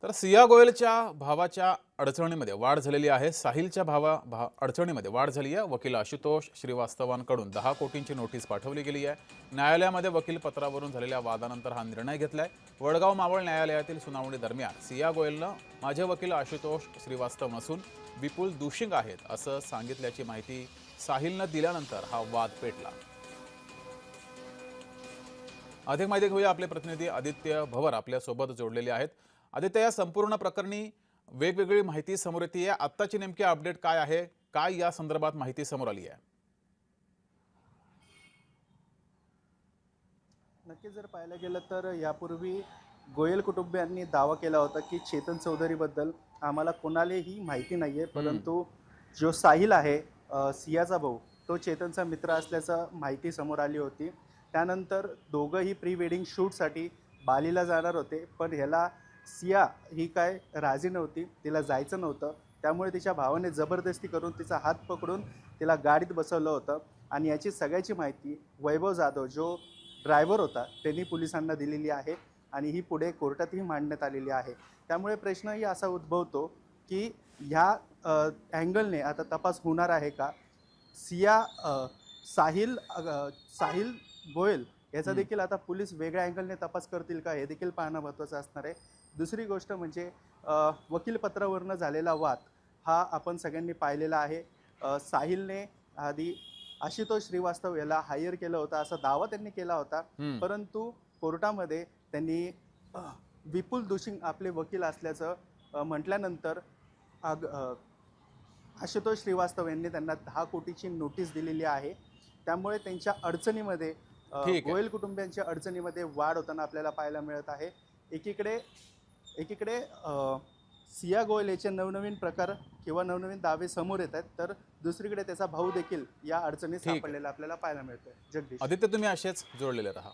तर सिया गोयलच्या भावाच्या अडचणीमध्ये वाढ झालेली आहे। साहिलच्या अडचणीमध्ये वाढ झाली आहे। वकील आशुतोष श्रीवास्तवांकडून 10 कोटींची नोटीस पाठवली गेली आहे। न्यायालयामध्ये वकील पत्रावरून झालेल्या वादानंतर हा निर्णय घेतलाय। वडगाव मावळ न्यायालयातील सुनावणी दरम्यान सिया गोयलनं माझे वकील आशुतोष श्रीवास्तव नसून विपुल दुशिंग आहेत असं सांगितल्याची माहिती साहिलनं दिल्यानंतर हा वाद पेटला। अधिक माहिती घेऊया, आपले प्रतिनिधी आदित्य भवर आपल्या सोबत जोडलेले आहेत। आदित्य, या संपूर्ण प्रकरणी वेगवेगळी माहिती समोर येते, आत्ताची नेमकी अपडेट काय आहे? काय या संदर्भात माहिती समोर आली आहे? नक्कीच जर पाहायला गेलं तर यापूर्वी गोयल कुटुंबियांनी दावा केला होता की चेतन चौधरीबद्दल आम्हाला कोणालाही माहिती नाही आहे, परंतु जो साहिल आहे सियाचा भाऊ, तो चेतनचा मित्र असल्याचं माहिती समोर आली होती। त्यानंतर दोघंही प्री वेडिंग शूटसाठी बालीला जाणार होते, पण ह्याला सिया ही काय राजी नव्हती, तिला जायचं नव्हतं। त्यामुळे तिच्या भावाने जबरदस्ती करून तिचा हात पकडून तिला गाडीत बसवलं होतं आणि याची सगळ्याची माहिती वैभव जाधव जो ड्रायव्हर होता त्यांनी पोलिसांना दिलेली आहे आणि ही पुढे कोर्टातही मांडण्यात आलेली आहे। त्यामुळे प्रश्नही असा उद्भवतो की ह्या अँगलने आता तपास होणार आहे का? सिया साहिल गोयल याचा देखील आता पोलीस वेगळ्या अँगलने तपास करतील का, हे देखील पाहणं महत्त्वाचं असणार आहे। दुसरी गोष्ट म्हणजे वकीलपत्रावरनं झालेला वाद हा आपण सगळ्यांनी पाहिलेला आहे। साहिलने आधी आशुतोष श्रीवास्तव याला हायर केलं होतं असा दावा त्यांनी केला होता, परंतु कोर्टामध्ये त्यांनी विपुल दुशिंग आपले वकील असल्याचं म्हटल्यानंतर आशुतोष श्रीवास्तव यांनी त्यांना 10 कोटीची नोटीस दिलेली आहे। त्यामुळे त्यांच्या अडचणीमध्ये ठीक आहे। गोयल कुटुंबियांच्या अडचणीमध्ये वाढ होताना आपल्याला पाहायला मिळत आहे। एकीकडे एकीकडे सिया गोयल याचे नवनवीन प्रकार किंवा नवनवीन दावे समोर येत आहेत, तर दुसरीकडे त्याचा भाऊ देखील या अडचणीत ठीक आहे सापडलेला आपल्याला पाहायला मिळतोय। जगदीश, आदित्य, तुम्ही असेच जोडलेले राहा।